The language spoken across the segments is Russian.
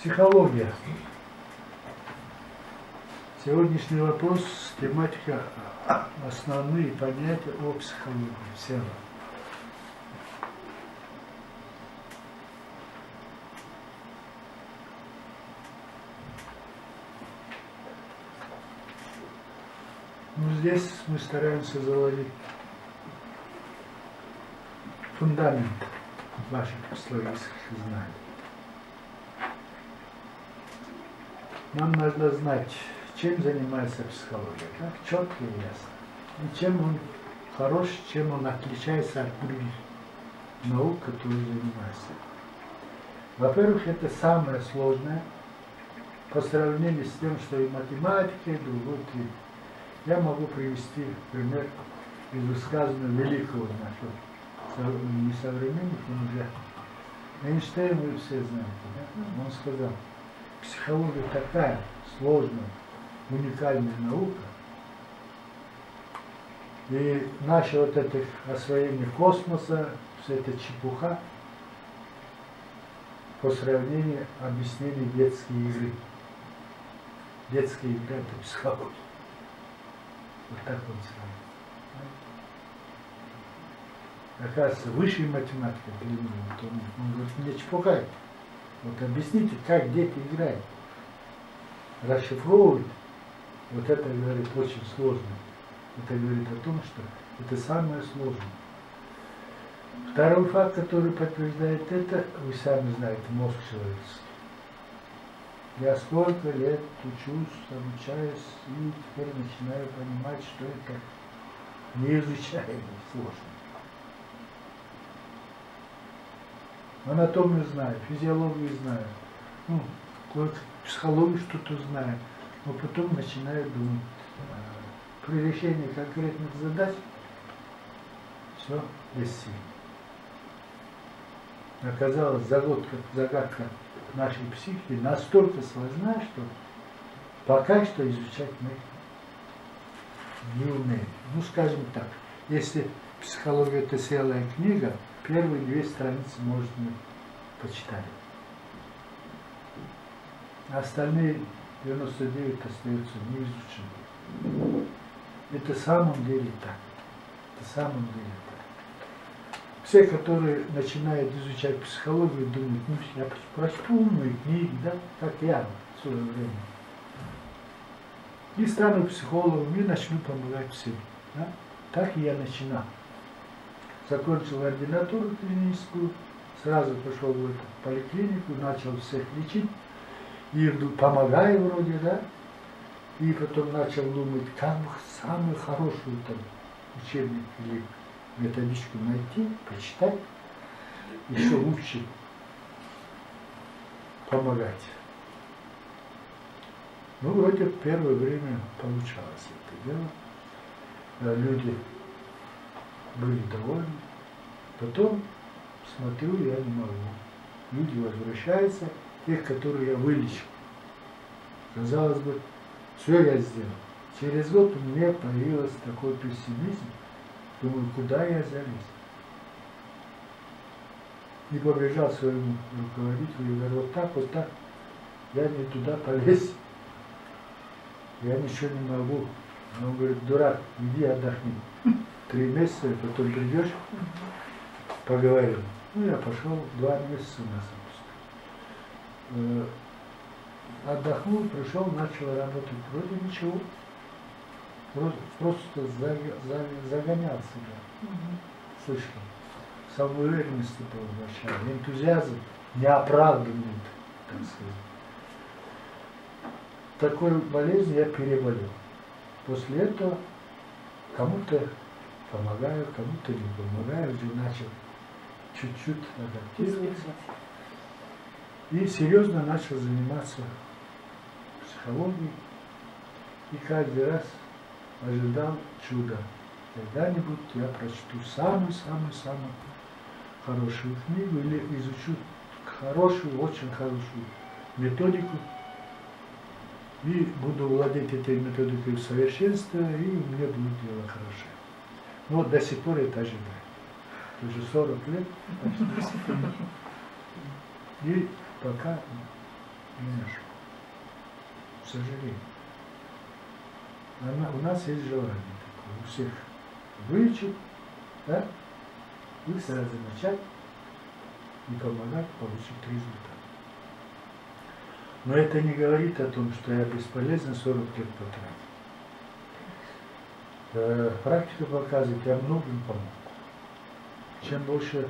Психология. Сегодняшний вопрос, тематика, основные понятия о психологии в целом. Ну, здесь мы стараемся заложить фундамент ваших психологических знаний. Нам надо знать, чем занимается психология, так, четко и ясно. И чем он хорош, чем он отличается от других наук, которые занимаются. Во-первых, это самое сложное по сравнению с тем, что и математика, и другой. Я могу привести пример из высказывания великого нашего, не современных, но уже Эйнштейн, вы все знаете, да? Он сказал, психология такая сложная, уникальная наука, и наше вот это освоение космоса, вся эта чепуха по сравнению объяснения детской игры. Детская игра — это психология. Вот так он сравнивает. Оказывается, высшая математика для него, он говорит, мне чепуха. Вот объясните, как дети играют. Расшифровывать, вот это, говорит, очень сложно. Это говорит о том, что это самое сложное. Второй факт, который подтверждает это, вы сами знаете, мозг человеческий. Я сколько лет учусь, обучаюсь, и теперь начинаю понимать, что это неизучаемо, сложно. Анатомию знаю, физиологию знаю, ну, психологию что-то знаю, но потом начинаю думать. При решении конкретных задач все бессильно. Оказалось, загадка нашей психики настолько сложна, что пока что изучать мы не умеем. Ну, скажем так, если психология — это целая книга, первые 2 страницы можно почитать. А остальные 99 остаются неизученными. Это в самом деле так. Это в самом деле так. Все, которые начинают изучать психологию, думают, ну, я прочту умные книги, да, как я в свое время. И стану психологом, и начну помогать всем. Да? Так и я начинал. Закончил ординатуру клиническую, сразу пошел в эту поликлинику, начал всех лечить, и помогаю вроде, да, и потом начал думать, как бы самую хорошую там учебник или методичку найти, почитать, еще лучше помогать. Ну, вроде в первое время получалось это дело. Люди были довольны. Потом смотрю, я не могу. Люди возвращаются, тех, которые я вылечил. Казалось бы, все я сделал. Через год у меня появился такой пессимизм. Думаю, куда я залез? И побежал своему руководителю и говорю, вот так, я не туда полез. Я ничего не могу. Он говорит, дурак, иди отдохни. 3 месяца, потом придешь, поговорим. Ну, я пошел 2 месяца на запуск. Отдохнул, пришел, начал работать. Вроде ничего. Просто загонял себя. Слышал. Самоуверенность возвращал. Энтузиазм неоправданный, так сказать. Такой болезнь я переболел. После этого кому-то помогаю, кому-то не помогаю, уже начал чуть-чуть адаптироваться. И серьезно начал заниматься психологией. И каждый раз ожидал чуда. Когда-нибудь я прочту самую-самую-самую хорошую книгу или изучу хорошую, очень хорошую методику и буду владеть этой методикой в совершенстве, и у меня будет дело хорошее. Но вот до сих пор это ожидаю. Уже 40 лет. И пока не нашел. К сожалению. У нас есть желание такое, у всех выучить, да, и сразу начать и помогать получить результат. Но это не говорит о том, что я бесполезно 40 лет потратил. Практика показывает, я многим помог. Чем больше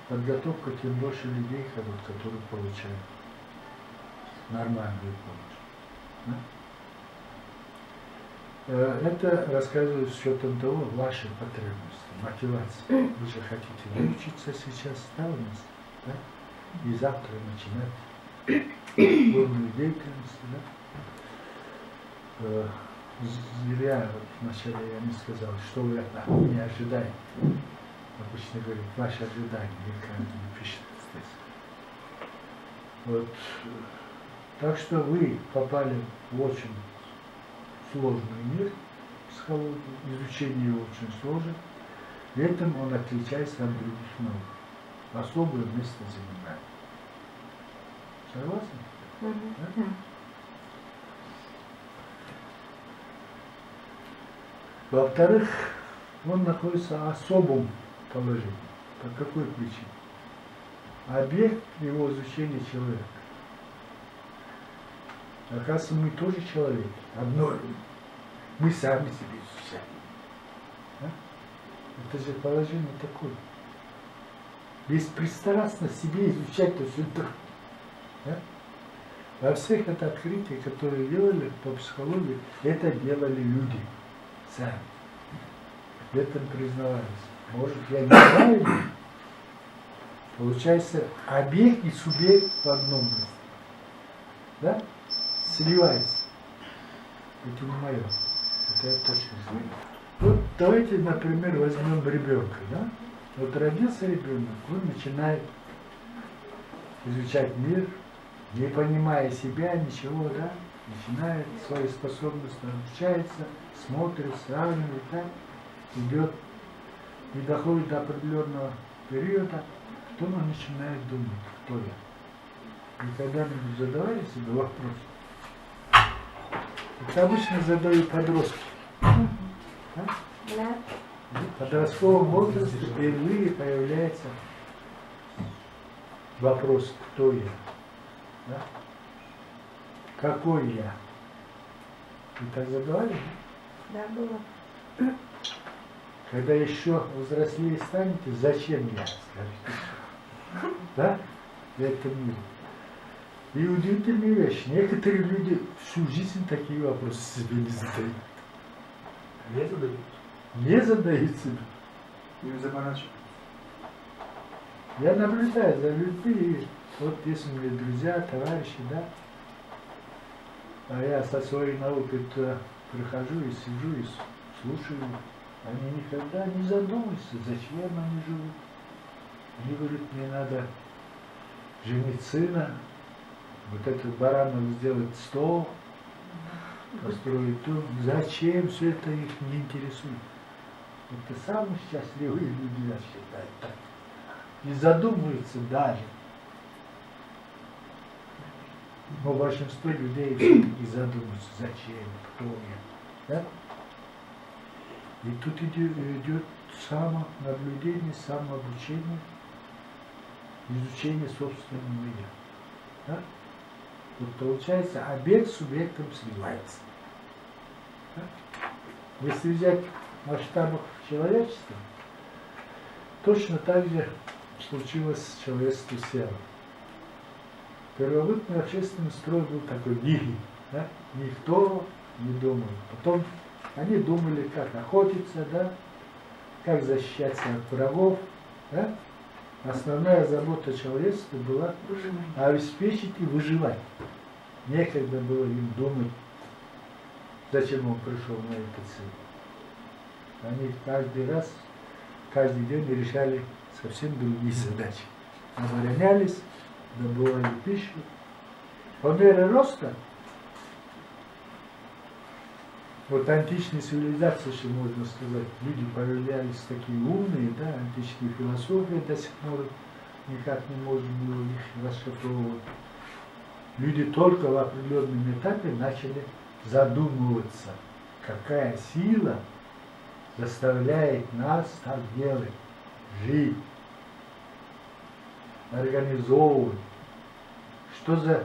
подготовка, тем больше людей, которые получают нормальную помощь. Да? Это рассказывает с учетом того, ваши потребности, мотивация. Вы же хотите выучиться сейчас, да, у нас, да? И завтра начинать бурную деятельность, да? Зря вначале я не сказал, что вы от меня ожидаете. Обычно говорят, ваши ожидания, каждый пишет здесь. Вот. Так что вы попали в очень сложный мир психологии, изучение его очень сложно. При этом он отличается от других наук. Особое место занимает. Согласны? Да? Во-вторых, он находится в особом положении. По какой причине? Объект его изучения человека. Оказывается, мы тоже человеки. Одно мы сами себя изучаем. Да? Это же положение такое. Беспристрастно себе изучать то все трудно. Да? Во всех это открытия, которые делали по психологии, это делали люди сами. В этом признавались. Может, я не знаю, получается, объект и субъект в одном месте. Да? Сливается. Это не мое. Это я точно знаю. Вот давайте, например, возьмем ребенка. Да? Вот родился ребенок, он начинает изучать мир, не понимая себя, ничего, да? Начинает свои способности, обучается, смотрит, сравнивает, да? Идет и доходит до определенного периода, потом он начинает думать, кто я. И когда-нибудь задавали себе вопрос? Это обычно задают подростки. Да? В подростковом возрасте впервые появляется вопрос, кто я. Да? Какой я? Вы так задавали? Да, было. Когда еще взрослее станете, зачем я, скажете? Да? В этом мире. И удивительная вещь. Некоторые люди всю жизнь такие вопросы себе не задают. Не задают? Не задают себе. Не заморачивают. Я наблюдаю за людьми, и вот если у меня друзья, товарищи, да, а я со своей наукой прихожу и сижу и слушаю, они никогда не задумываются, зачем они живут. Они говорят, мне надо женить сына, вот этот баранов сделать стол, построить дом. Зачем все это их не интересует? Это самые счастливые люди, я считаю, так. Не задумываются даже. Но большинство людей все-таки задумываются, зачем, кто я. Да? И тут идет самонаблюдение, самообучение, изучение собственного я. Да? Вот получается, объект с субъектом сливается. Да? Если взять в масштабах человечества, точно так же случилось с человечеством села. Первобытный общественный строй был такой дикий, да? Никто не думал. Потом они думали, как охотиться, да? Как защищаться от врагов. Да? Основная забота человечества была обеспечить и выживать. Некогда было им думать, зачем он пришел на этот свет. Они каждый раз, каждый день решали совсем другие задачи. Оборонялись, добывали пищу. По мере роста, вот античной цивилизации, что можно сказать, люди появлялись такие умные, да, античные философии до сих пор никак не можно было их расшифровывать. Люди только в определенном этапе начали задумываться, какая сила заставляет нас так делать, жить, организовывать. Что за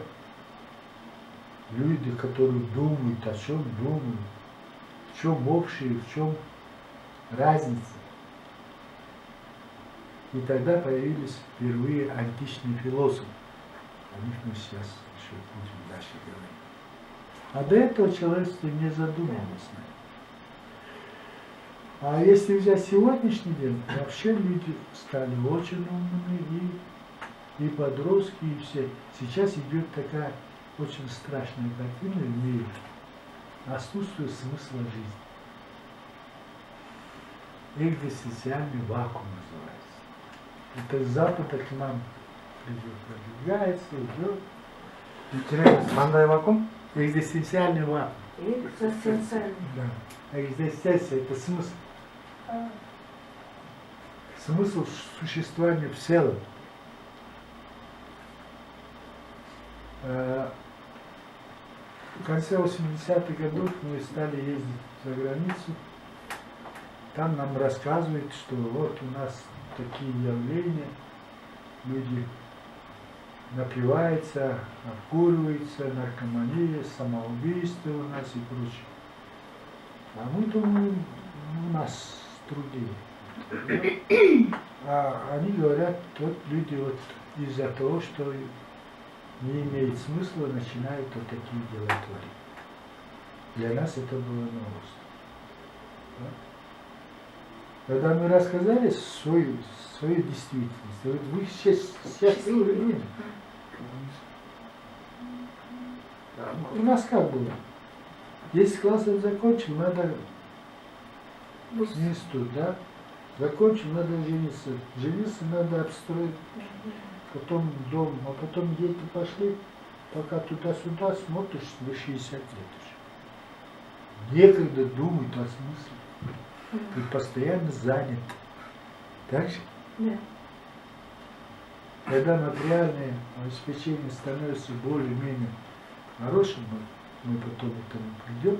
люди, которые думают, о чем думают, в чем общее, в чем разница. И тогда появились впервые античные философы. О них мы сейчас еще будем дальше говорить. А до этого человечество не задумывалось. А если взять сегодняшний день, вообще люди стали очень умными, и подростки, и все. Сейчас идет такая очень страшная картина в мире. Отсутствие смысла жизни. Экзистенциальный вакуум называется. Это с Запада к нам продвигается, идет. Мандай вакуум? Экзистенциальный вакуум. Экзистенциальный. Да. Экзистенция – это смысл. Смысл существования в целом. В конце 80-х годов мы стали ездить за границу. Там нам рассказывают, что вот у нас такие явления, люди напиваются, обкуриваются, наркомания, самоубийство у нас и прочее. А мы думаем, у нас труднее. А они говорят, вот люди вот из-за того, что не имеет смысла, начинают вот такие дела творить. Для нас это было новость. Да? Когда мы рассказали свою действительность, вот вы сейчас время. У нас как было? 10 классов закончил, надо институт, да? Закончил, надо жениться. Жениться надо обстроить. Потом дом, а потом дети пошли, пока туда-сюда смотришь, до 60 лет уже. Некогда думать о смысле. Ты постоянно занят. Так же? Да. Когда материальное обеспечение становится более-менее хорошим, мы потом к этому придем,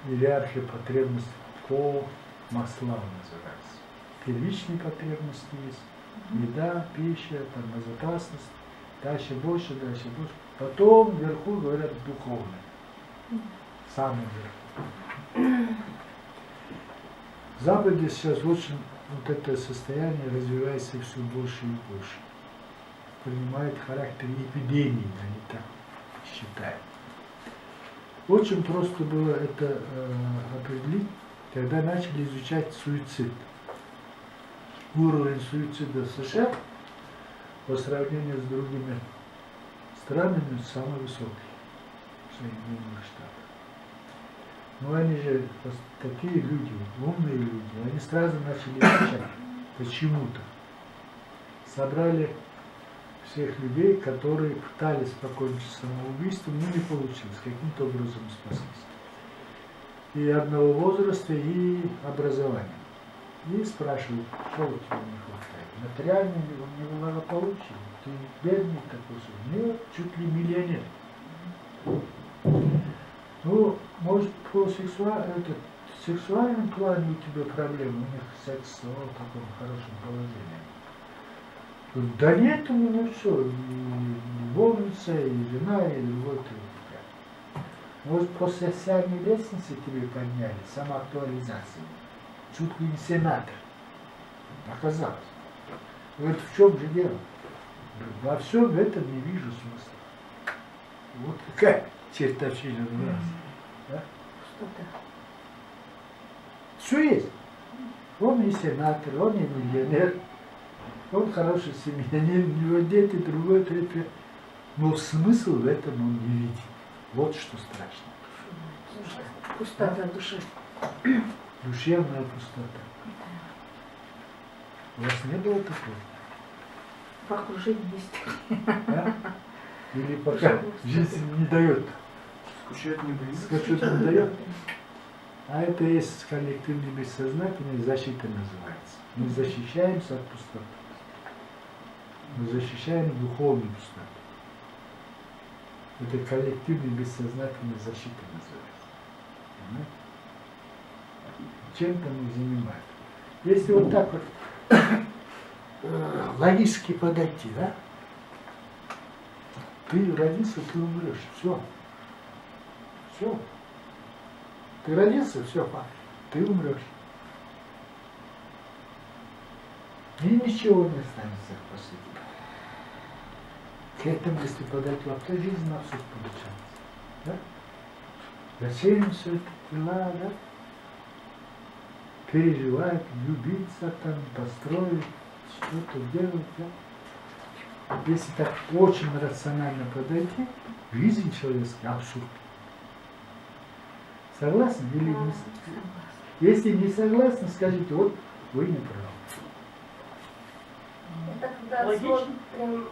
иерархия потребностей по маслам называется. Первичные потребности есть, еда, пища, там, безопасность, дальше больше. Потом вверху говорят духовное, самое вверху. В Западе сейчас очень вот это состояние развивается все больше и больше. Принимает характер эпидемии, они так считают. Очень просто было это определить, когда начали изучать суицид. Уровень суицида в США по сравнению с другими странами самый высокий в Соединенных Штатах. Но они же такие люди, умные люди, они сразу начали изучать почему-то. Собрали всех людей, которые пытались покончить самоубийством, но не получилось, каким-то образом спаслись. И одного возраста, и образования. И спрашивают, что у тебя не хватает. Материальное неблагополучие, ты бедный такой же. Нет, чуть ли миллионер. Ну, может, по сексуальном плане у тебя проблемы, у них секс в таком хорошем положении. Да нет, у меня все, и любовница, и жена, и любовь. Может, по социальной лестнице тебе подняли, самоактуализация. Чуть ли не сенатор. Оказалось. Говорит, в чем же дело? Во всем этом не вижу смысла. Вот какая чертовщина у нас. Да? Что-то. Все есть. Он и сенатор, он и миллионер, он хороший семьянин, у него дети, другой, третий. Но смысл в этом он не видит. Вот что страшно. Пустота души. Душевная пустота. У вас не было такого? В окружении есть. Да? Или пока жизнь не дает? Скучать не боится. Скачет не дает? А это есть коллективное бессознательное, защита называется. Мы защищаемся от пустоты. Мы защищаем духовную пустоту. Это коллективная бессознательная защита называется. Понимаете? Чем-то мы занимаемся. Если вот так вот логически подойти, да? Ты родился, ты умрешь. Все. Все. Ты родился, все, ты умрешь. И ничего не останется после тебя. К этому, если подойти, вообще жизнь на абсурд получается. Да? Зачем все это дела, да? Переживать, влюбиться, там, построить, что-то делать, да? Если так очень рационально подойти, жизнь человеческая абсурд. Согласны или не согласны? Если не согласны, скажите, вот вы не правы. Это когда Логично. смотрим,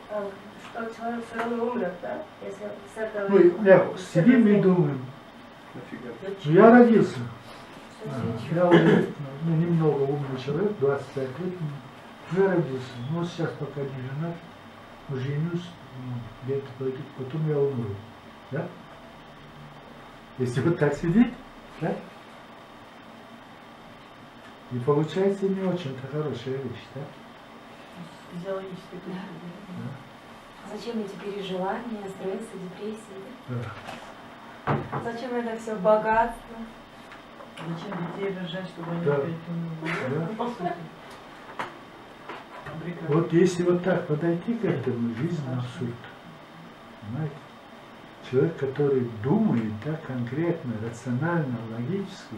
что человек все равно умрет, да? Если с этого... Мы сидим и думаем, Нафига? ну, я родился. Всё Я уже немного умный человек, 25 лет, я родился. Ну вот сейчас пока не женат, женюсь, где-то пойду, потом я умру. Да? Если вот так сидеть, да? И получается не очень-то хорошая вещь, да? Физиологически точно. Зачем эти переживания, стрессы, депрессии? Да. Зачем это все богатство? Зачем детей рожать, чтобы они Да. опять умерли? Да. По сути. Обрекать. Вот если вот так подойти к этому, жизнь абсурд. Понимаете? Человек, который думает, да, конкретно, рационально, логически,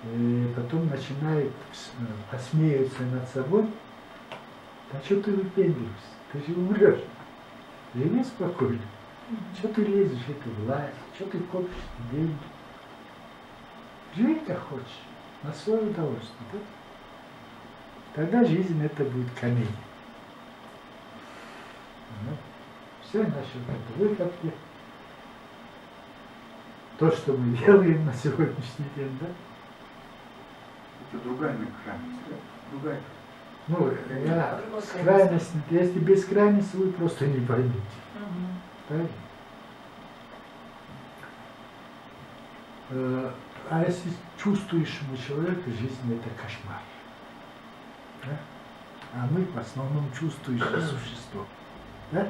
и потом начинает посмеиваться над собой, да что ты выпендриваешься? Ты же умрешь. Живи спокойно. Что ты лезешь в эту власть? Что ты копишь деньги? Живи как хочешь, на свое удовольствие. Да? Тогда жизнь это будет комедия. Все насчет этой выходки. То, что мы делаем на сегодняшний день, да? Это другая крайность, да? Другая. Ну, я с крайностью, если без крайности, вы просто не поймете. Правильно? А если чувствующему человеку жизнь это кошмар. Да? А мы в основном чувствующие существо. Да?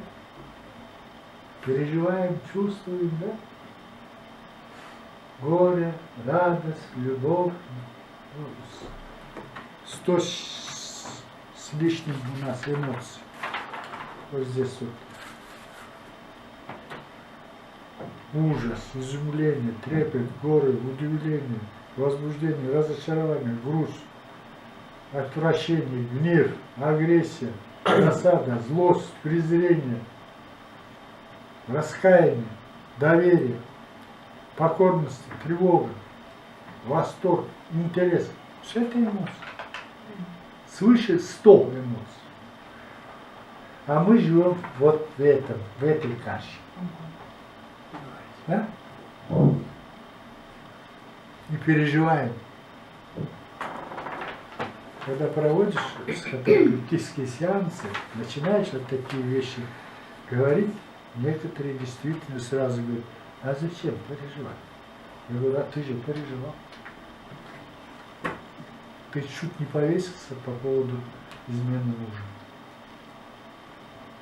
Переживаем, чувствуем, да? Горе, радость, любовь. 100 с лишним у нас эмоций. Вот здесь вот. Ужас, изумление, трепет, горе, удивление, возбуждение, разочарование, грусть, отвращение, гнев, агрессия, досада, злость, презрение, раскаяние, доверие, покорность, тревога, восторг, интерес. Все это эмоции. Свыше 100 эмоций. А мы живем вот в этом, в этой каше. Да? И переживаем. Когда проводишь терапевтические сеансы, начинаешь вот такие вещи говорить, некоторые действительно сразу говорят, а зачем переживать? Я говорю, а ты же переживал. Ты чуть не повесился по поводу измены мужа.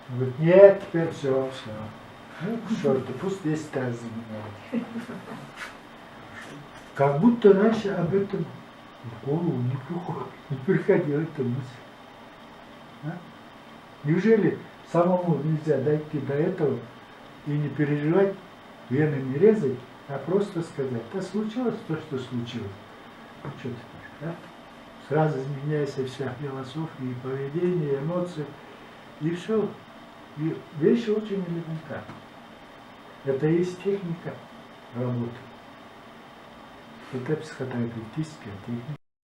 Он говорит, нет, теперь все. Ну, к черту, пусть весь так занимает. Как будто раньше об этом в голову не приходила эта мысль. А? Неужели самому нельзя дойти до этого и не переживать, вены не резать, а просто сказать, да случилось то, что случилось. Ну что теперь, да? Сразу изменяется вся философия, и поведение, и эмоции, и все. И вещи очень элементарны. Это и есть техника работы. Это психотерапевтическая техника.